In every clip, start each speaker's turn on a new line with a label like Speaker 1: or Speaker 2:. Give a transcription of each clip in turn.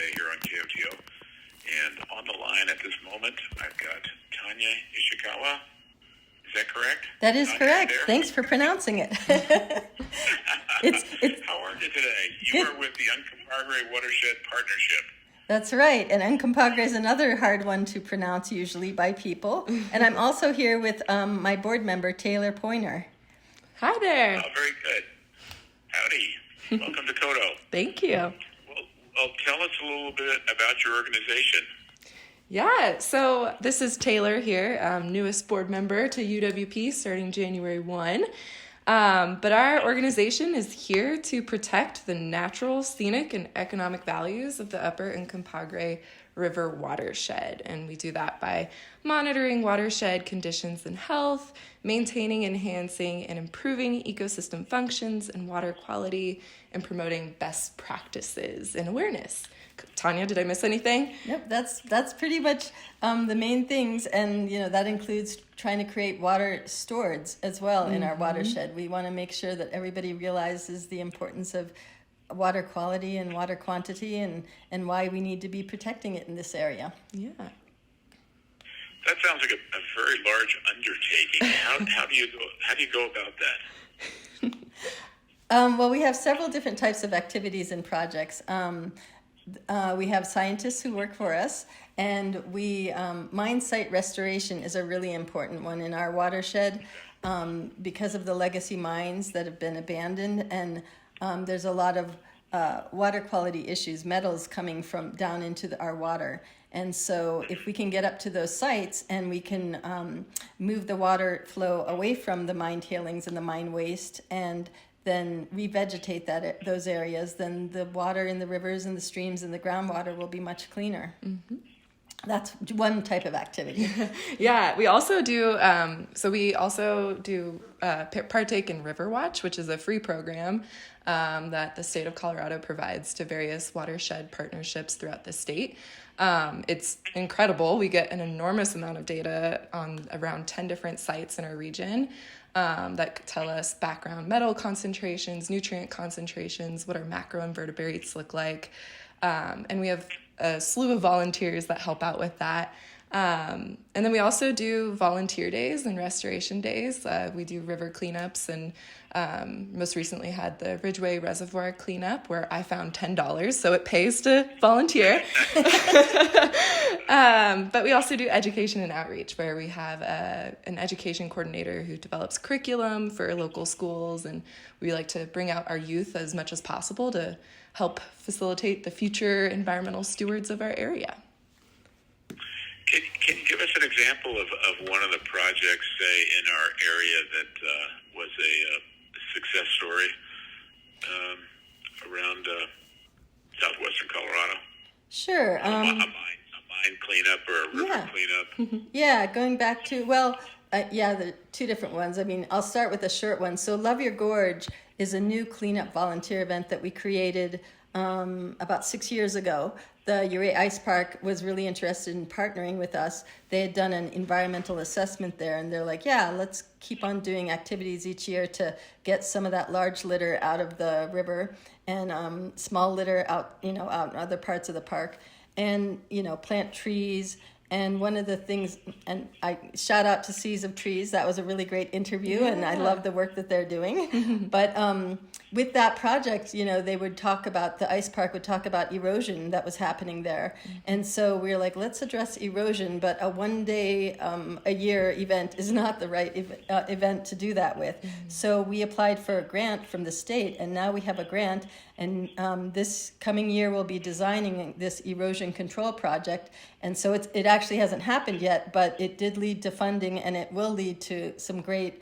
Speaker 1: today here on KOTO. And on the line at this moment, I've got Tanya Ishikawa. Is that correct?
Speaker 2: That is
Speaker 1: Tanya,
Speaker 2: correct. Thanks for pronouncing it.
Speaker 1: How are you today? You are with the Uncompahgre Watershed Partnership.
Speaker 2: That's right. And Uncompahgre is another hard one to pronounce usually by people. And I'm also here with my board member, Taylor Pointer.
Speaker 3: Hi there.
Speaker 1: Oh, very good. Howdy. Welcome to KOTO.
Speaker 3: Thank you.
Speaker 1: Well, tell us a little bit about your organization.
Speaker 3: Yeah, so this is Taylor here, newest board member to UWP starting January 1. But our organization is here to protect the natural, scenic, and economic values of the Upper Uncompahgre River watershed. And we do that by monitoring watershed conditions and health, maintaining, enhancing, and improving ecosystem functions and water quality, and promoting best practices and awareness. Tanya, did I miss anything?
Speaker 2: Nope, that's pretty much the main things, and that includes trying to create water storage as well in our watershed. We want to make sure that everybody realizes the importance of water quality and water quantity, and why we need to be protecting it in this area.
Speaker 3: Yeah.
Speaker 1: That sounds like a very large undertaking. How do you go about that?
Speaker 2: Well, we have several different types of activities and projects. We have scientists who work for us, and mine site restoration is a really important one in our watershed because of the legacy mines that have been abandoned, and there's a lot of water quality issues, metals coming from down into our water. And so if we can get up to those sites and we can move the water flow away from the mine tailings and the mine waste and then revegetate those areas, then the water in the rivers and the streams and the groundwater will be much cleaner. Mm-hmm. That's one type of activity.
Speaker 3: Yeah, we also do, partake in River Watch, which is a free program that the state of Colorado provides to various watershed partnerships throughout the state. It's incredible. We get an enormous amount of data on around 10 different sites in our region that tell us background metal concentrations, nutrient concentrations, what our macroinvertebrates look like. And we have a slew of volunteers that help out with that. And then we also do volunteer days and restoration days. We do river cleanups, and most recently had the Ridgeway Reservoir cleanup where I found $10, so it pays to volunteer. But we also do education and outreach, where we have an education coordinator who develops curriculum for local schools, and we like to bring out our youth as much as possible to help facilitate the future environmental stewards of our area.
Speaker 1: Can you give us an example of one of the projects, say, in our area that was a success story around southwestern Colorado?
Speaker 2: Sure.
Speaker 1: A mine cleanup or a river cleanup?
Speaker 2: Yeah, going back to, the two different ones. I mean, I'll start with a short one. So Love Your Gorge is a new cleanup volunteer event that we created about 6 years ago. The Ouray Ice Park was really interested in partnering with us. They had done an environmental assessment there, and they're like, yeah, let's keep on doing activities each year to get some of that large litter out of the river and small litter out in other parts of the park, and, plant trees. And one of the things, and I shout out to Seas of Trees, that was a really great interview, and I love the work that they're doing. But with that project, they would talk about, the ice park would talk about erosion that was happening there. And so we were like, let's address erosion, but a one-day a year event is not the right event to do that with. So we applied for a grant from the state, and now we have a grant, and this coming year we'll be designing this erosion control project. And so it actually hasn't happened yet, but it did lead to funding, and it will lead to some great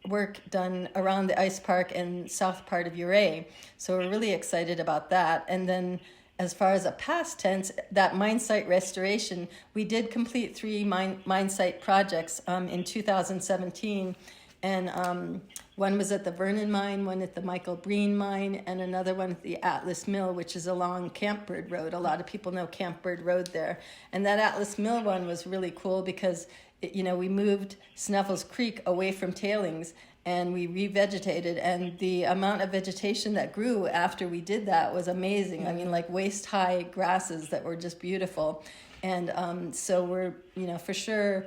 Speaker 2: work done around the ice park and south part of Ouray. So we're really excited about that. And then as far as a past tense, that mine site restoration, we did complete 3 mine site projects in 2017. And one was at the Vernon Mine, one at the Michael Breen Mine, and another one at the Atlas Mill, which is along Campbird Road. A lot of people know Campbird Road there. And that Atlas Mill one was really cool because we moved Snuffles Creek away from tailings, and we revegetated, and the amount of vegetation that grew after we did that was amazing. I mean, like waist-high grasses that were just beautiful. And so we're, for sure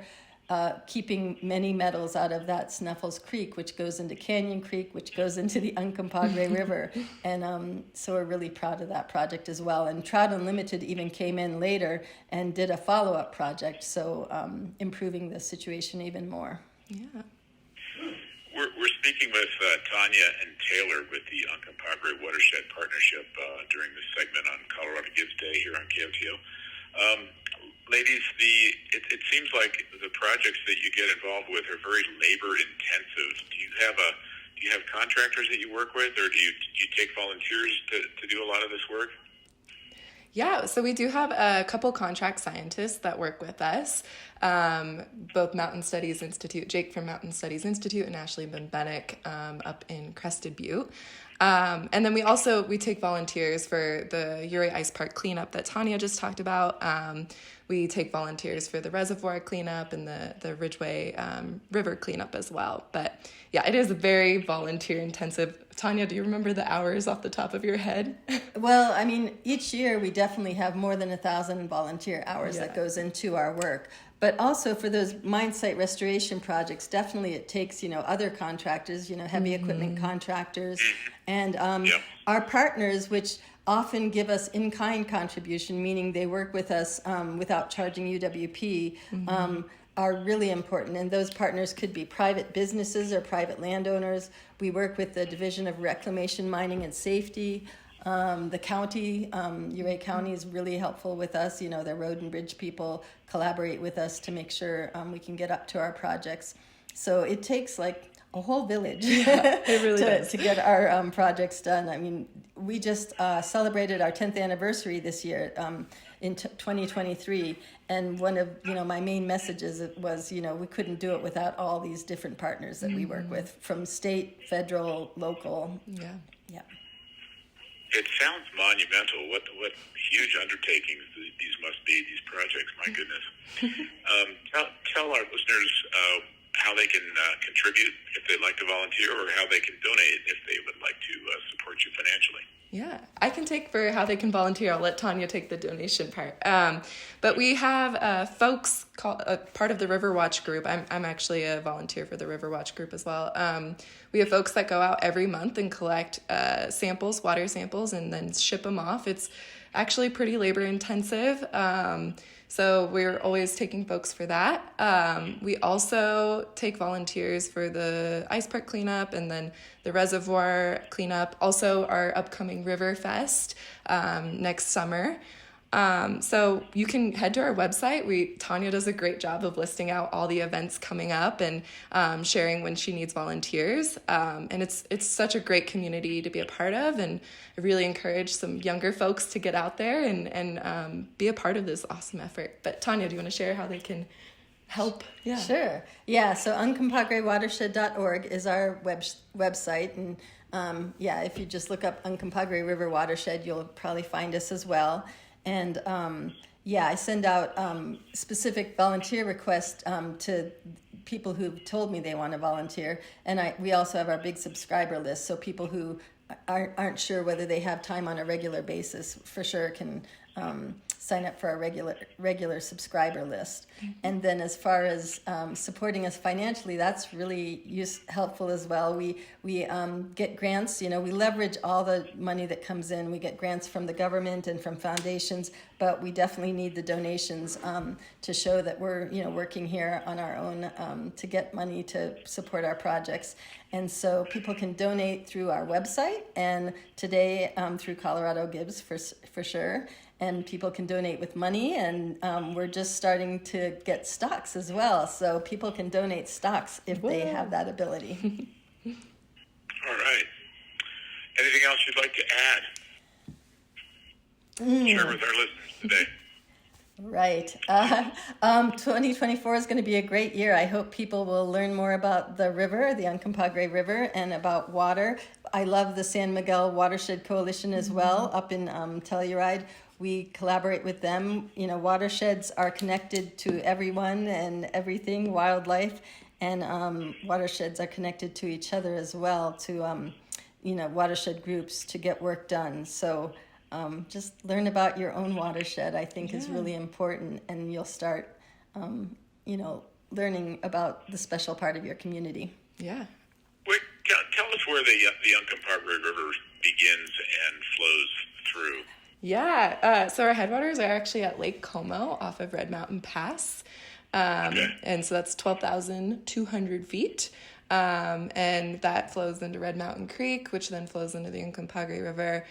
Speaker 2: keeping many meadows out of that Snuffles Creek, which goes into Canyon Creek, which goes into the Uncompahgre River. And so we're really proud of that project as well. And Trout Unlimited even came in later and did a follow-up project, so improving the situation even more.
Speaker 3: Yeah.
Speaker 1: We're speaking with Tanya and Taylor with the Uncompahgre Watershed Partnership during this segment on Colorado Gives Day here on KOTO. Ladies, it seems like the projects that you get involved with are very labor intensive. Do you have contractors that you work with, or do you take volunteers to do a lot of this work?
Speaker 3: Yeah, so we do have a couple contract scientists that work with us, both Mountain Studies Institute, Jake from Mountain Studies Institute, and Ashley Benbenek up in Crested Butte. And then we take volunteers for the Ouray Ice Park cleanup that Tanya just talked about. We take volunteers for the reservoir cleanup and the Ridgeway River cleanup as well. But yeah, it is very volunteer intensive. Tanya, do you remember the hours off the top of your head?
Speaker 2: Well, I mean, each year we definitely have more than 1,000 volunteer hours that goes into our work. But also for those mine site restoration projects, definitely it takes, other contractors, heavy equipment contractors, and our partners, which often give us in-kind contribution, meaning they work with us without charging UWP, are really important. And those partners could be private businesses or private landowners. We work with the Division of Reclamation, Mining, and Safety. The county, Ouray County is really helpful with us. The road and bridge people collaborate with us to make sure we can get up to our projects. So it takes like a whole village
Speaker 3: it really does.
Speaker 2: To get our projects done. I mean, we just celebrated our 10th anniversary this year in 2023. And one of, my main messages was, we couldn't do it without all these different partners that we work with, from state, federal, local.
Speaker 3: Yeah.
Speaker 1: It sounds monumental. What huge undertakings these must be, these projects, my goodness. Tell our listeners how they can contribute if they'd like to volunteer, or how they can donate if they would like to support you financially.
Speaker 3: Yeah, I can take for how they can volunteer. I'll let Tanya take the donation part. But we have folks part of the Riverwatch group. I'm actually a volunteer for the Riverwatch group as well. We have folks that go out every month and collect samples, water samples, and then ship them off. It's actually pretty labor intensive. So we're always taking folks for that. We also take volunteers for the ice park cleanup and then the reservoir cleanup. Also our upcoming River Fest next summer. So you can head to our website. Tanya does a great job of listing out all the events coming up and sharing when she needs volunteers. And it's such a great community to be a part of, and I really encourage some younger folks to get out there and be a part of this awesome effort. But Tanya, do you want to share how they can help?
Speaker 2: Yeah. Sure. Yeah, so uncompahgrewatershed.org is our website, and if you just look up Uncompahgre River Watershed, you'll probably find us as well. And I send out specific volunteer requests to people who've told me they want to volunteer. And we also have our big subscriber list, so people who aren't sure whether they have time on a regular basis for sure can sign up for our regular subscriber list. Mm-hmm. And then as far as supporting us financially, that's really helpful as well. We get grants. We leverage all the money that comes in. We get grants from the government and from foundations, but we definitely need the donations to show that we're working here on our own to get money to support our projects. And so people can donate through our website, and today through Colorado Gives for sure. And people can donate with money, and we're just starting to get stocks as well. So people can donate stocks if they have that ability.
Speaker 1: All right. Anything else you'd like to add? Share with our listeners today.
Speaker 2: Right. 2024 is going to be a great year. I hope people will learn more about the river, the Uncompahgre River, and about water. I love the San Miguel Watershed Coalition as well, up in Telluride. We collaborate with them. Watersheds are connected to everyone and everything, wildlife, and watersheds are connected to each other as well, to watershed groups to get work done. So just learn about your own watershed, I think, is really important, and you'll start, learning about the special part of your community.
Speaker 3: Yeah.
Speaker 1: Wait, tell us where the Uncompahgre River begins and flows through.
Speaker 3: Yeah, so our headwaters are actually at Lake Como off of Red Mountain Pass. And so that's 12,200 feet. And that flows into Red Mountain Creek, which then flows into the Uncompahgre River.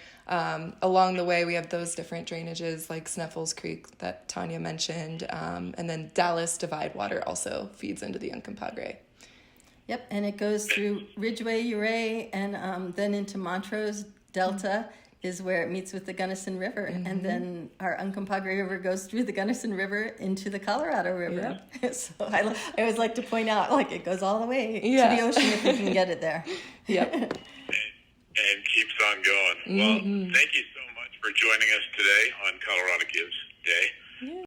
Speaker 3: Along the way, we have those different drainages like Sneffels Creek that Tanya mentioned. And then Dallas Divide Water also feeds into the Uncompahgre.
Speaker 2: Yep, and it goes through Ridgway, Ouray, and then into Montrose Delta is where it meets with the Gunnison River. And then our Uncompahgre River goes through the Gunnison River into the Colorado River. Yep. So I always like to point out, like, it goes all the way to the ocean if we can get it there.
Speaker 3: Yep.
Speaker 1: And keeps on going. Well, thank you so much for joining us today on Colorado Gives Day.